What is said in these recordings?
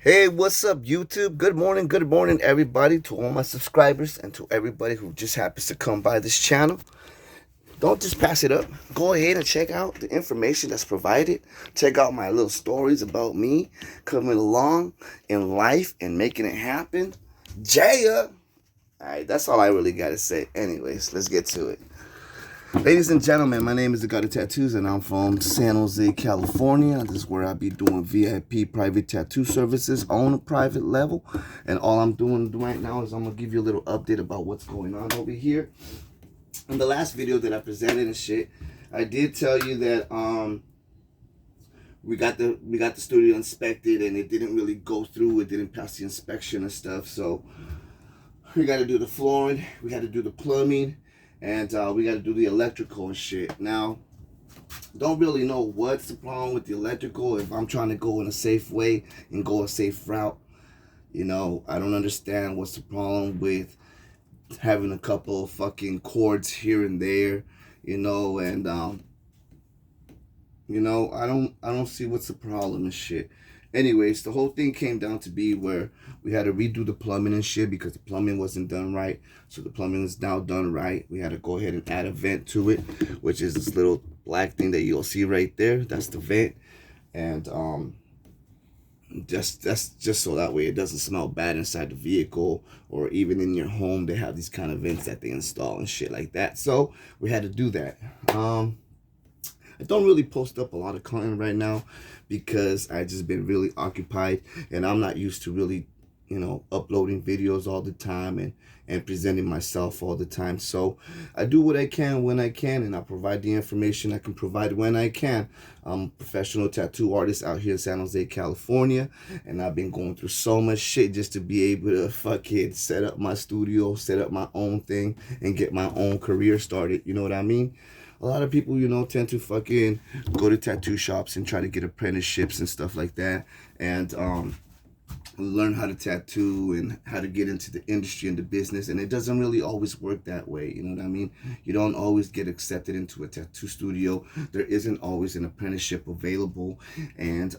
Hey, what's up, YouTube? Good morning, everybody, to all my subscribers and to everybody who just happens to come by this channel. Don't just pass it up. Go ahead and check out the information that's provided. Check out my little stories about me coming along in life and making it happen. Jaya! Alright, that's all I really gotta say. Anyways, let's get to it. Ladies and gentlemen, my name is The God of Tattoos, and I'm from San Jose, California. This is where I'll be doing VIP private tattoo services on a private level. And all I'm doing right now is I'm going to give you a little update about what's going on over here. In the last video that I presented and shit, I did tell you that we got the studio inspected, and it didn't really go through. It didn't pass the inspection and stuff. So we got to do the flooring, we got to do the plumbing, and we got to do the electrical and shit. Now, don't really know what's the problem with the electrical. If I'm trying to go in a safe way and go a safe route, I don't understand what's the problem with having a couple of fucking cords here and there, and I don't see what's the problem and shit. Anyways, the whole thing came down to be where we had to redo the plumbing and shit because the plumbing wasn't done right. So the plumbing is now done right. We had to go ahead and add a vent to it, which is this little black thing that you'll see right there. That's the vent. And that's just so that way it doesn't smell bad inside the vehicle, or even in your home. They have these kind of vents that they install and shit like that. So we had to do that. I don't really post up a lot of content right now because I just been really occupied, and I'm not used to really, uploading videos all the time and presenting myself all the time. So I do what I can when I can, and I provide the information I can provide when I can. I'm a professional tattoo artist out here in San Jose, California, and I've been going through so much shit just to be able to fucking set up my studio, set up my own thing, and get my own career started. You know what I mean? A lot of people, tend to fucking go to tattoo shops and try to get apprenticeships and stuff like that, and learn how to tattoo and how to get into the industry and the business. And it doesn't really always work that way. You know what I mean? You don't always get accepted into a tattoo studio. There isn't always an apprenticeship available, and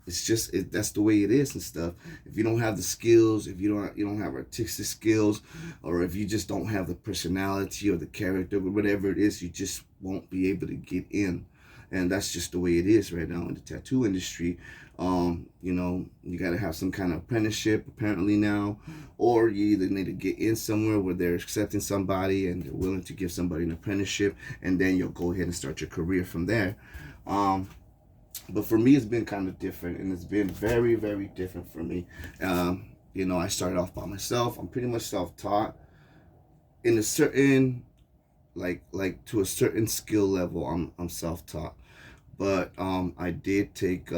it's just that's the way it is and stuff. If you don't have the skills, if you don't have artistic skills, or if you just don't have the personality or the character or whatever it is, you just won't be able to get in. And that's just the way it is right now in the tattoo industry. You got to have some kind of apprenticeship apparently now, or you either need to get in somewhere where they're accepting somebody and they're willing to give somebody an apprenticeship, and then you'll go ahead and start your career from there. But for me, it's been kind of different, and it's been very, very different for me. I started off by myself. I'm pretty much self-taught in a certain like to a certain skill level. I'm self-taught, but I did take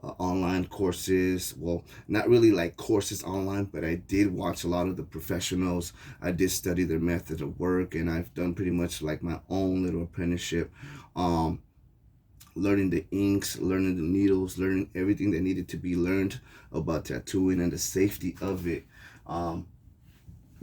online courses. Well, not really like courses online, but I did watch a lot of the professionals. I did study their method of work, and I've done pretty much like my own little apprenticeship, learning the inks, learning the needles, learning everything that needed to be learned about tattooing and the safety of it.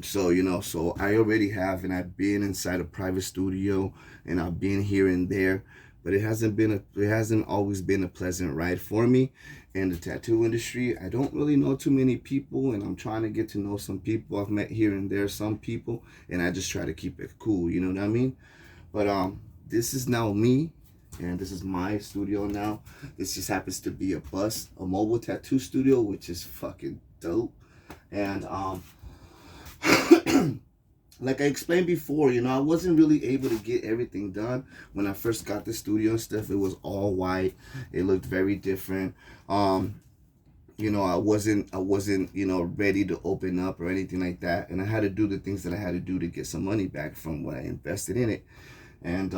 So I already have, and I've been inside a private studio, and I've been here and there, but it hasn't always been a pleasant ride for me in the tattoo industry. I don't really know too many people, and I'm trying to get to know some people. I've met here and there some people, and I just try to keep it cool, you know what I mean? But this is now me, and this is my studio now. This just happens to be a mobile tattoo studio, which is fucking dope. And like I explained before, I wasn't really able to get everything done when I first got the studio and stuff. It was all white. It looked very different. I wasn't ready to open up or anything like that. And I had to do the things that I had to do to get some money back from what I invested in it. And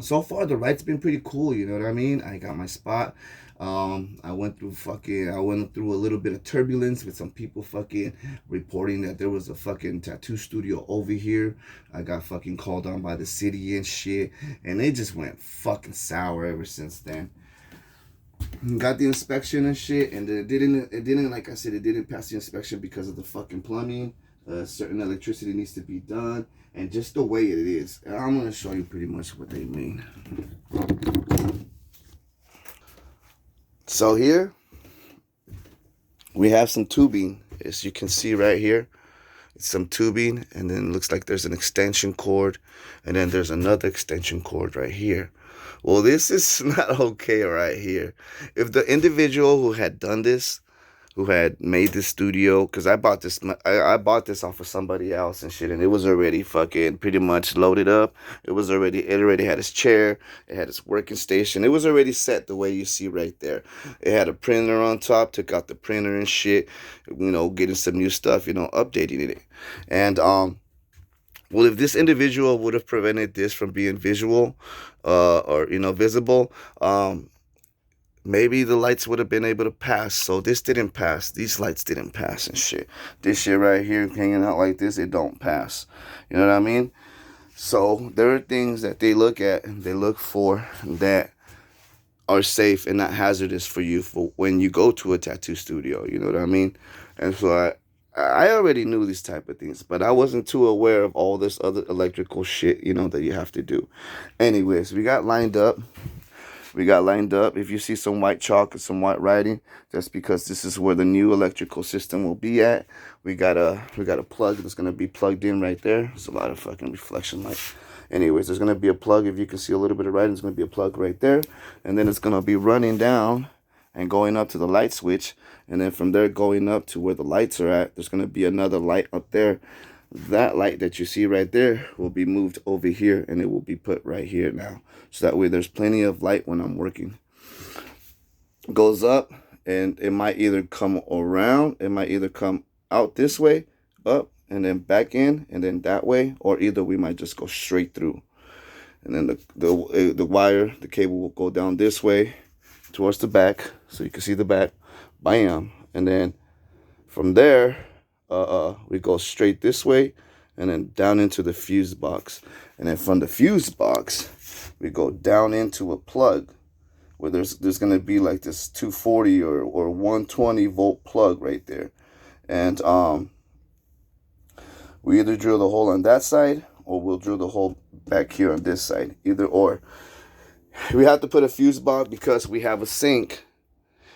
so far the ride's been pretty cool, you know what I mean? I got my spot. I went through a little bit of turbulence with some people fucking reporting that there was a fucking tattoo studio over here. I got fucking called on by the city and shit, and it just went fucking sour ever since then. Got the inspection and shit, and it didn't like I said, it didn't pass the inspection because of the fucking plumbing. Certain electricity needs to be done, and just the way it is. And I'm gonna show you pretty much what they mean. So here We have some tubing, as you can see right here. It's some tubing, and then it looks like there's an extension cord, and then there's another extension cord right here. Well, this is not okay right here. If the individual who had done this, who had made this studio, because I bought this off of somebody else and shit, and it was already fucking pretty much loaded up. It already had its chair, it had its working station, it was already set the way you see right there. It had a printer on top, took out the printer and shit, getting some new stuff, updating it. And well, if this individual would have prevented this from being visual, or visible, maybe the lights would have been able to pass. So this didn't pass. These lights didn't pass and shit. This shit right here hanging out like this, it don't pass. You know what I mean? So there are things that they look at and they look for that are safe and not hazardous for you for when you go to a tattoo studio. You know what I mean? And so I already knew these type of things, but I wasn't too aware of all this other electrical shit, that you have to do. Anyways, we got lined up. If you see some white chalk and some white writing, that's because this is where the new electrical system will be at. We got a plug that's gonna be plugged in right there. It's a lot of fucking reflection light. Anyways, there's gonna be a plug. If you can see a little bit of writing, there's gonna be a plug right there, and then it's gonna be running down and going up to the light switch, and then from there going up to where the lights are at. There's gonna be another light up there. That light that you see right there will be moved over here, and it will be put right here now. So that way there's plenty of light when I'm working. Goes up, and it might either come around, it might either come out this way, up, and then back in, and then that way, or either we might just go straight through. And then the wire, the cable will go down this way towards the back, so you can see the back. Bam. And then from there, we go straight this way and then down into the fuse box. And then from the fuse box, we go down into a plug where there's going to be like this 240 or 120 volt plug right there. And we either drill the hole on that side or we'll drill the hole back here on this side. Either or. We have to put a fuse box because we have a sink.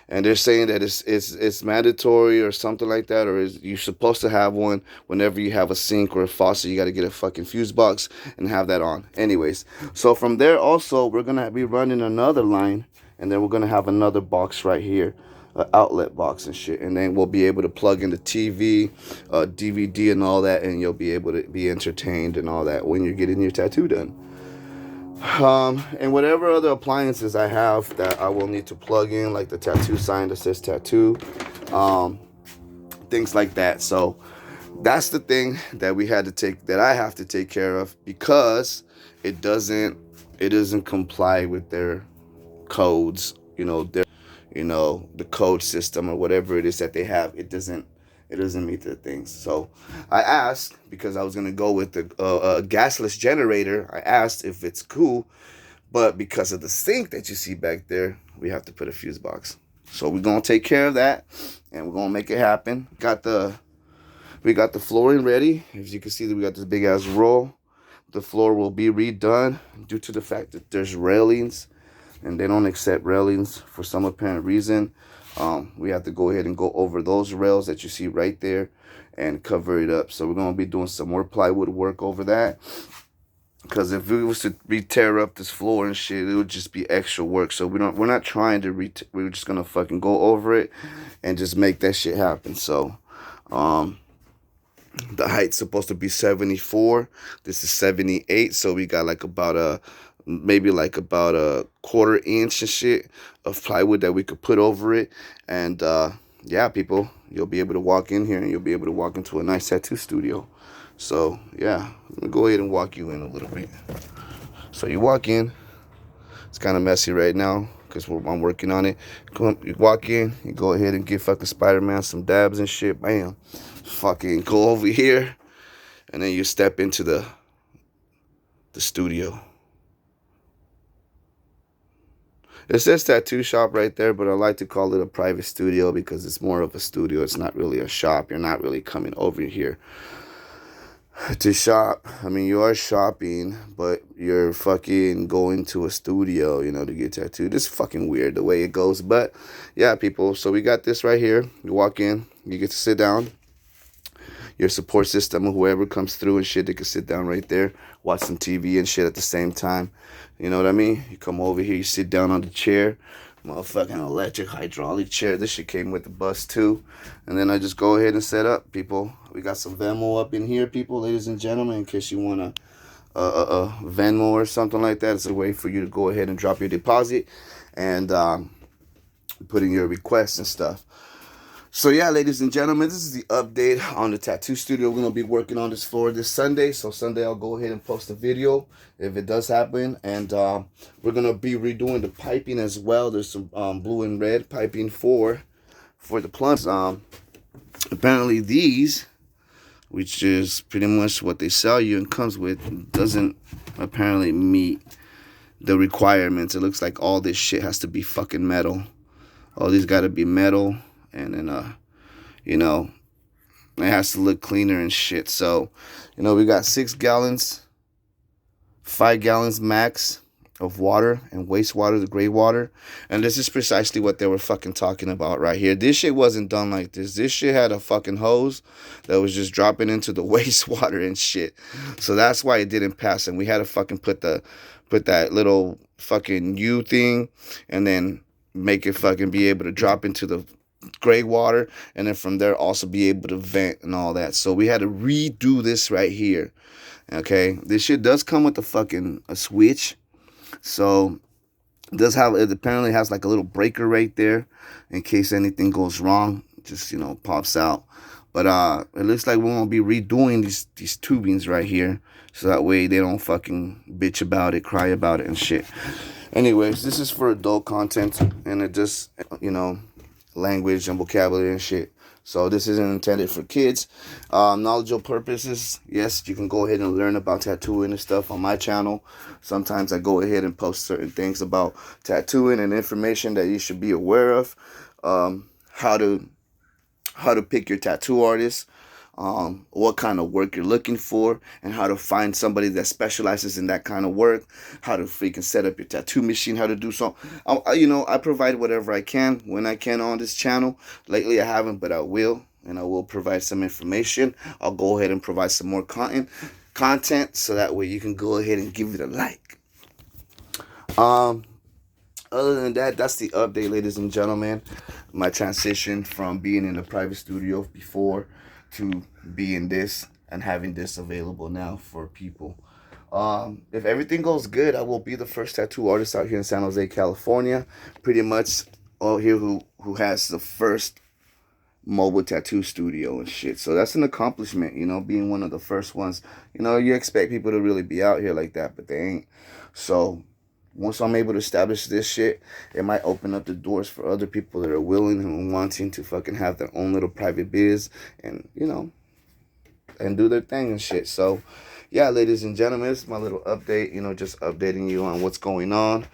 And they're saying that it's mandatory or something like that, or you're supposed to have one whenever you have a sink or a faucet. You got to get a fucking fuse box and have that on. Anyways, so from there also, we're going to be running another line, and then we're going to have another box right here, an outlet box and shit. And then we'll be able to plug in the TV, DVD and all that, and you'll be able to be entertained and all that when you're getting your tattoo done. And whatever other appliances I have that I will need to plug in, like the tattoo sign that says tattoo, things like that. So that's the thing that I have to take care of, because it doesn't comply with their codes, the code system or whatever it is that they have. It doesn't meet the things. So I asked, because I was going to go with the gasless generator, I asked if it's cool, but because of the sink that you see back there, we have to put a fuse box. So we're going to take care of that, and we're going to make it happen. We got the flooring ready. As you can see, that we got this big ass roll. The floor will be redone due to the fact that there's railings, and they don't accept railings for some apparent reason. We have to go ahead and go over those rails that you see right there and cover it up. So we're going to be doing some more plywood work over that, because if we was to tear up this floor and shit, it would just be extra work. So we're not trying to we're just going to fucking go over it and just make that shit happen. So the height's supposed to be 74. This is 78, so we got maybe about a quarter inch and shit of plywood that we could put over it. And yeah, people, you'll be able to walk in here and you'll be able to walk into a nice tattoo studio. So yeah, let me go ahead and walk you in a little bit. So you walk in. It's kind of messy right now because I'm working on it. You walk in, you go ahead and give fucking Spider-Man some dabs and shit. Bam. Fucking go over here, and then you step into the studio. It says tattoo shop right there, but I like to call it a private studio because it's more of a studio. It's not really a shop. You're not really coming over here to shop. I mean, you are shopping, but you're fucking going to a studio, you know, to get tattooed. It's fucking weird the way it goes. But yeah, people. So we got this right here. You walk in, you get to sit down. Your support system, or whoever comes through and shit, they can sit down right there, watch some TV and shit at the same time. You know what I mean? You come over here, you sit down on the chair, motherfucking electric hydraulic chair. This shit came with the bus too. And then I just go ahead and set up, people. We got some Venmo up in here, people, ladies and gentlemen, in case you want to Venmo or something like that. It's a way for you to go ahead and drop your deposit and put in your requests and stuff. So yeah, ladies and gentlemen, this is the update on the tattoo studio. We're going to be working on this floor this Sunday. So Sunday I'll go ahead and post a video if it does happen. And we're going to be redoing the piping as well. There's some blue and red piping for the plumbers. Apparently these, which is pretty much what they sell you and comes with, doesn't apparently meet the requirements. It looks like all this shit has to be fucking metal. All these got to be metal. And then, you know, it has to look cleaner and shit. So, you know, we got 6 gallons, 5 gallons max of water and wastewater, the gray water. And this is precisely what they were fucking talking about right here. This shit wasn't done like this. This shit had a fucking hose that was just dropping into the wastewater and shit. So that's why it didn't pass. And we had to fucking put that little fucking U thing and then make it fucking be able to drop into the gray water, and then from there also be able to vent and all that. So we had to redo this right here. Okay, this shit does come with a switch. So it apparently has like a little breaker right there in case anything goes wrong. Just, you know, pops out. But it looks like we're gonna be redoing these tubings right here, so that way they don't fucking bitch about it, cry about it and shit. Anyways, this is for adult content, and it just, you know, language and vocabulary and shit. So this isn't intended for kids. Knowledgeable purposes, yes, you can go ahead and learn about tattooing and stuff on my channel. Sometimes I go ahead and post certain things about tattooing and information that you should be aware of. How to pick your tattoo artist, what kind of work you're looking for, and how to find somebody that specializes in that kind of work, how to freaking set up your tattoo machine, how to do so. You know, I provide whatever I can when I can on this channel. Lately I haven't, but I will, and I will provide some information. I'll go ahead and provide some more content so that way you can go ahead and give it a like. Other than that, that's the update, ladies and gentlemen. My transition from being in a private studio before to being this and having this available now for people. If everything goes good, I will be the first tattoo artist out here in San Jose, California. Pretty much all here who has the first mobile tattoo studio and shit. So that's an accomplishment, you know, being one of the first ones. You know, you expect people to really be out here like that, but they ain't. So once I'm able to establish this shit, it might open up the doors for other people that are willing and wanting to fucking have their own little private biz and, you know, and do their thing and shit. So, yeah, ladies and gentlemen, this is my little update, you know, just updating you on what's going on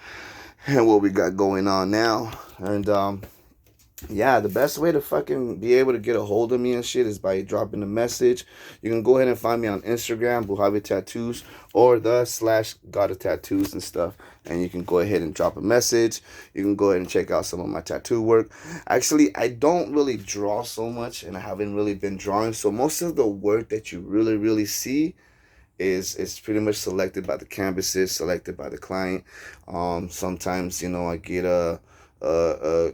and what we got going on now. And, yeah, the best way to fucking be able to get a hold of me and shit is by dropping a message. You can go ahead and find me on Instagram, Buhavi Tattoos, or /God-of-Tattoos and stuff. And you can go ahead and drop a message. You can go ahead and check out some of my tattoo work. Actually, I don't really draw so much, and I haven't really been drawing. So most of the work that you really see is pretty much selected by the canvases, selected by the client. Sometimes, you know, I get a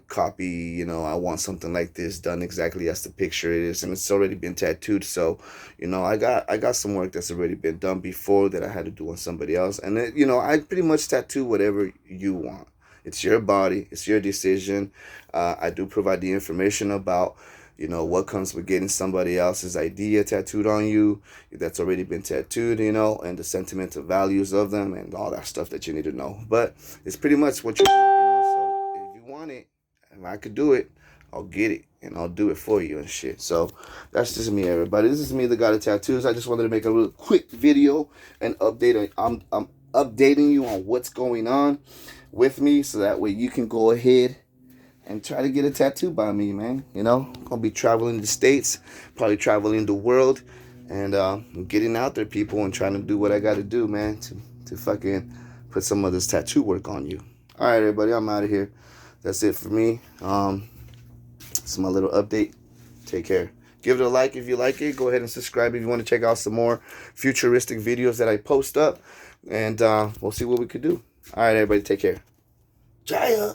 copy, you know, I want something like this done exactly as the picture is, and it's already been tattooed. So, you know, I got some work that's already been done before that I had to do on somebody else. And it, you know, I pretty much tattoo whatever you want. It's your body, it's your decision. I do provide the information about, you know, what comes with getting somebody else's idea tattooed on you that's already been tattooed, you know, and the sentimental values of them and all that stuff that you need to know. But it's pretty much what you want, you know. So if you want it, if I could do it, I'll get it and I'll do it for you and shit. So that's just me, everybody. This is me, the God of Tattoos. I just wanted to make a real quick video and update. I'm updating you on what's going on with me, so that way you can go ahead and try to get a tattoo by me, man. You know, I'm gonna be traveling the states, probably traveling the world, and getting out there, people, and trying to do what I got to do, man, to to fucking put some of this tattoo work on you. All right, everybody, I'm out of here. That's it for me. It's my little update. Take care. Give it a like if you like it. Go ahead and subscribe if you want to check out some more futuristic videos that I post up. And we'll see what we could do. All right, everybody, take care. Jaya.